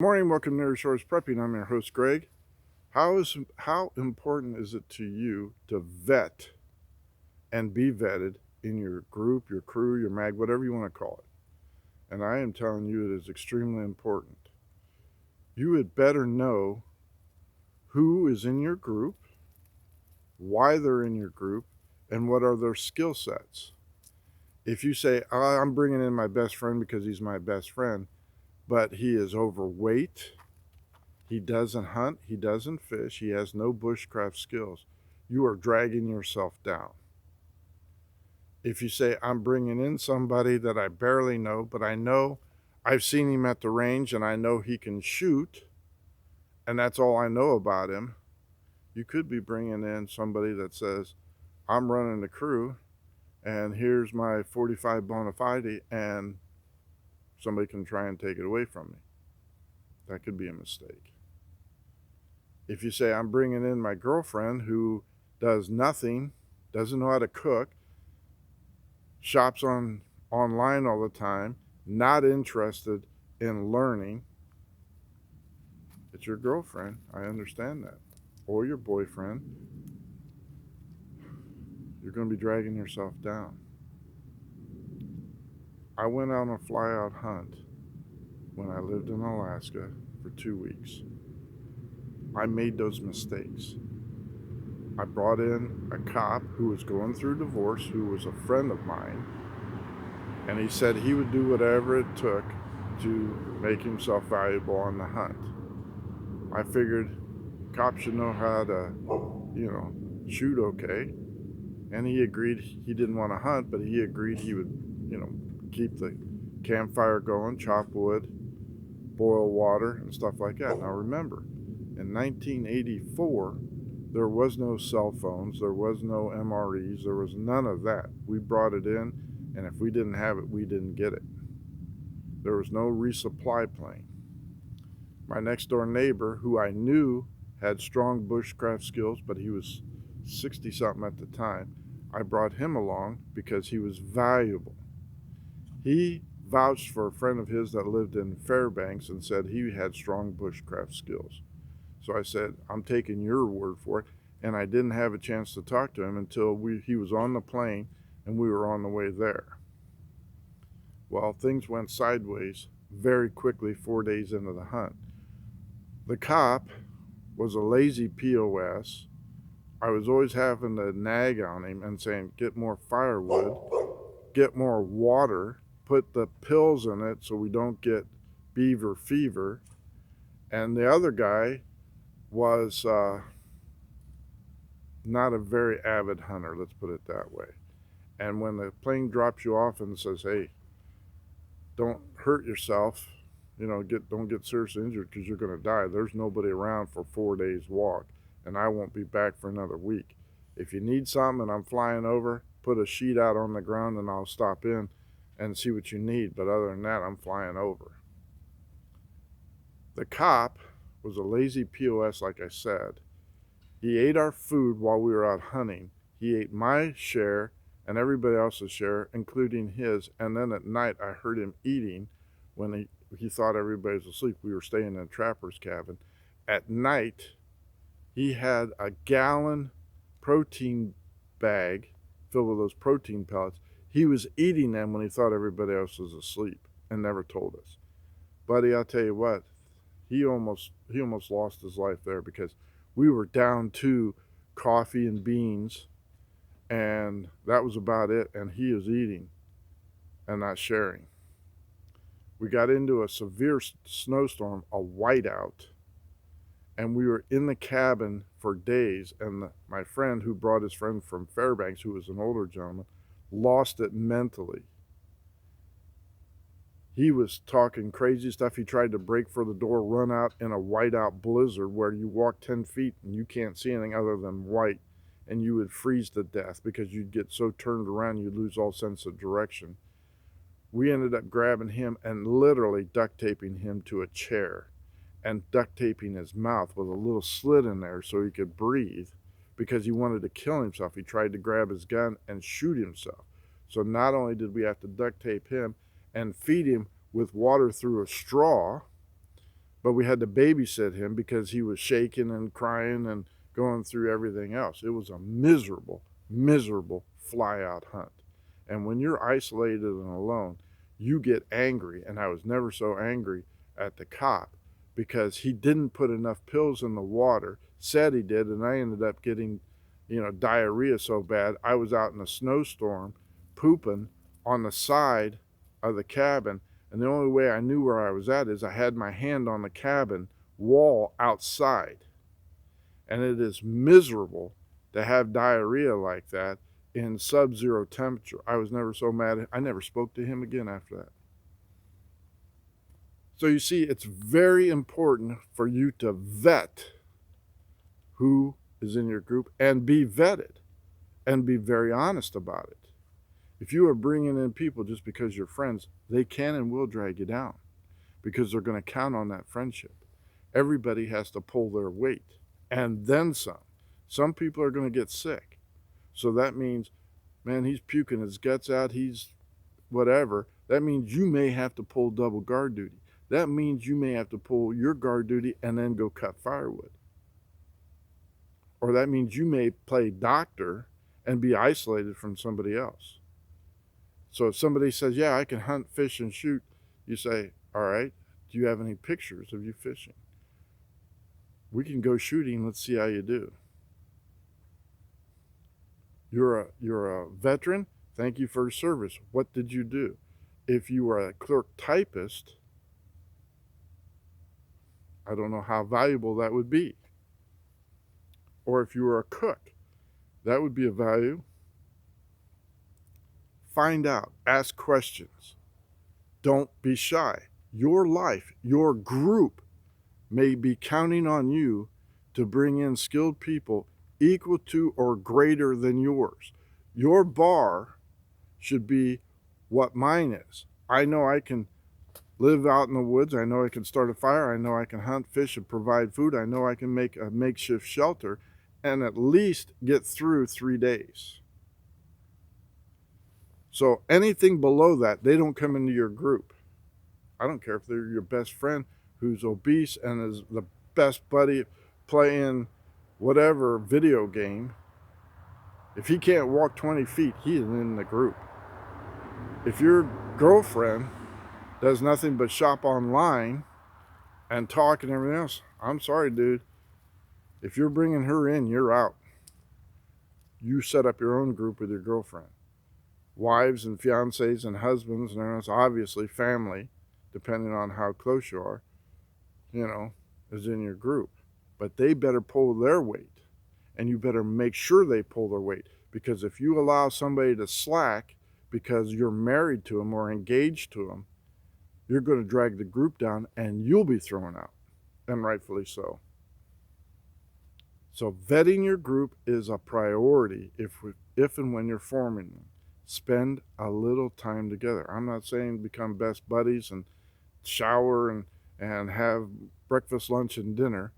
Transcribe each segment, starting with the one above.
Morning, welcome to Resource Prepping. I'm your host, Greg. How important is it to you to vet and be vetted in your group, your crew, your mag, whatever you want to call it? And I am telling you, it is extremely important. You had better know who is in your group, why they're in your group, and what are their skill sets. If you say, I'm bringing in my best friend because he's my best friend, but he is overweight, he doesn't hunt, he doesn't fish, he has no bushcraft skills, you are dragging yourself down. If you say, I'm bringing in somebody that I barely know, but I know I've seen him at the range and I know he can shoot, and that's all I know about him, you could be bringing in somebody that says, I'm running the crew and here's my 45 bona fide, and somebody can try and take it away from me. That could be a mistake. If you say, I'm bringing in my girlfriend who does nothing, doesn't know how to cook, shops online all the time, not interested in learning, it's your girlfriend. I understand that. Or your boyfriend. You're going to be dragging yourself down. I went on a fly out hunt when I lived in Alaska for 2 weeks. I made those mistakes. I brought in a cop who was going through divorce, who was a friend of mine, and he said he would do whatever it took to make himself valuable on the hunt. I figured cops should know how to, shoot okay. And he agreed he didn't want to hunt, but he agreed he would, keep the campfire going, chop wood, boil water, and stuff like that. Now remember, in 1984, there was no cell phones, there was no MREs, there was none of that. We brought it in, and if we didn't have it, we didn't get it. There was no resupply plane. My next door neighbor, who I knew had strong bushcraft skills, but he was 60 something at the time, I brought him along because he was valuable. He vouched for a friend of his that lived in Fairbanks and said he had strong bushcraft skills. So I said, I'm taking your word for it. And I didn't have a chance to talk to him until he was on the plane and we were on the way there. Well, things went sideways very quickly 4 days into the hunt. The cop was a lazy POS. I was always having to nag on him and saying, get more firewood, get more water, put the pills in it so we don't get beaver fever. And the other guy was not a very avid hunter, let's put it that way. And when the plane drops you off and says, hey, don't hurt yourself, don't get seriously injured because you're going to die, there's nobody around for 4 days walk, and I won't be back for another week. If you need something and I'm flying over, put a sheet out on the ground and I'll stop in and see what you need. But other than that, I'm flying over. The cop was a lazy POS, like I said. He ate our food while we were out hunting. He ate my share and everybody else's share, including his. And then at night, I heard him eating when he thought everybody was asleep. We were staying in a trapper's cabin. At night, he had a gallon protein bag filled with those protein pellets. He was eating them when he thought everybody else was asleep and never told us. Buddy, I'll tell you what, he almost lost his life there because we were down to coffee and beans, and that was about it, and he is eating and not sharing. We got into a severe snowstorm, a whiteout, and we were in the cabin for days, and my friend who brought his friend from Fairbanks, who was an older gentleman, lost it mentally. He was talking crazy stuff. He tried to break for the door, run out in a whiteout blizzard where you walk 10 feet and you can't see anything other than white, and you would freeze to death because you'd get so turned around you'd lose all sense of direction. We ended up grabbing him and literally duct taping him to a chair and duct taping his mouth with a little slit in there so he could breathe because he wanted to kill himself. He tried to grab his gun and shoot himself. So not only did we have to duct tape him and feed him with water through a straw, but we had to babysit him because he was shaking and crying and going through everything else. It was a miserable, miserable fly out hunt. And when you're isolated and alone, you get angry. And I was never so angry at the cop because he didn't put enough pills in the water, said he did, and I ended up getting, diarrhea so bad. I was out in a snowstorm pooping on the side of the cabin, and the only way I knew where I was at is I had my hand on the cabin wall outside. And it is miserable to have diarrhea like that in sub-zero temperature. I was never so mad. I never spoke to him again after that. So you see, it's very important for you to vet who is in your group and be vetted and be very honest about it. If you are bringing in people just because you're friends, they can and will drag you down because they're going to count on that friendship. Everybody has to pull their weight and then some. Some people are going to get sick. So that means, man, he's puking his guts out, he's whatever. That means you may have to pull double guard duty. That means you may have to pull your guard duty and then go cut firewood. Or that means you may play doctor and be isolated from somebody else. So if somebody says, yeah, I can hunt, fish, and shoot, you say, all right, do you have any pictures of you fishing? We can go shooting, let's see how you do. You're a veteran, thank you for your service. What did you do? If you were a clerk typist, I don't know how valuable that would be. Or if you were a cook, that would be of value. Find out, ask questions. Don't be shy. Your life, your group may be counting on you to bring in skilled people equal to or greater than yours. Your bar should be what mine is. I know I can live out in the woods. I know I can start a fire. I know I can hunt, fish, and provide food. I know I can make a makeshift shelter and at least get through 3 days. So anything below that, they don't come into your group. I don't care if they're your best friend who's obese and is the best buddy playing whatever video game. If he can't walk 20 feet, he isn't in the group. If your girlfriend does nothing but shop online and talk and everything else, I'm sorry, dude. If you're bringing her in, you're out. You set up your own group with your girlfriend. Wives and fiancés and husbands and everything else, obviously family, depending on how close you are, is in your group. But they better pull their weight, and you better make sure they pull their weight, because if you allow somebody to slack because you're married to them or engaged to them, you're going to drag the group down and you'll be thrown out, and rightfully so. So vetting your group is a priority if and when you're forming them. Spend a little time together. I'm not saying become best buddies and shower and have breakfast, lunch, and dinner,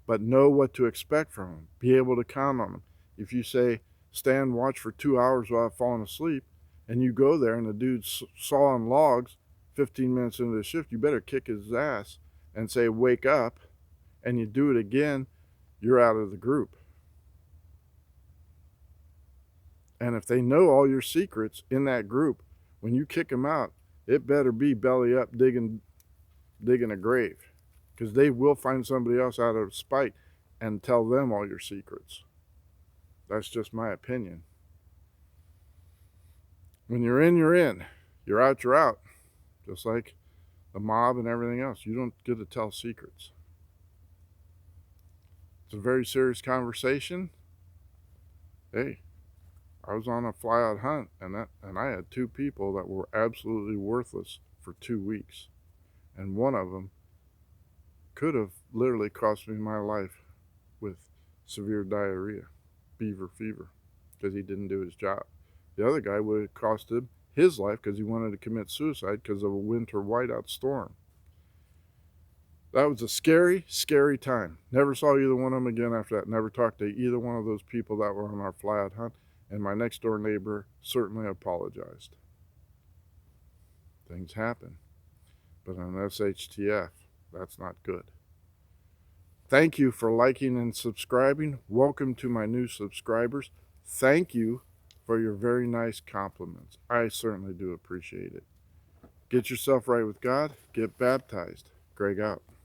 but know what to expect from them. Be able to count on them. If you say, stand watch for 2 hours while I've fallen asleep, and you go there and the dude's sawing logs 15 minutes into the shift, you better kick his ass and say, wake up, and you do it again, you're out of the group. And if they know all your secrets in that group, when you kick them out, it better be belly up digging a grave, because they will find somebody else out of spite and tell them all your secrets. That's just my opinion. When you're in, you're in. You're out, you're out. Just like the mob and everything else. You don't get to tell secrets. It's a very serious conversation. Hey, I was on a fly-out hunt, and I had 2 people that were absolutely worthless for 2 weeks. And one of them could have literally cost me my life with severe diarrhea, beaver fever, because he didn't do his job. The other guy would have cost him his life because he wanted to commit suicide because of a winter whiteout storm. That was a scary, scary time. Never saw either one of them again after that. Never talked to either one of those people that were on our fly-out hunt. And my next door neighbor certainly apologized. Things happen. But on SHTF, that's not good. Thank you for liking and subscribing. Welcome to my new subscribers. Thank you for your very nice compliments. I certainly do appreciate it. Get yourself right with God. Get baptized. Greg out.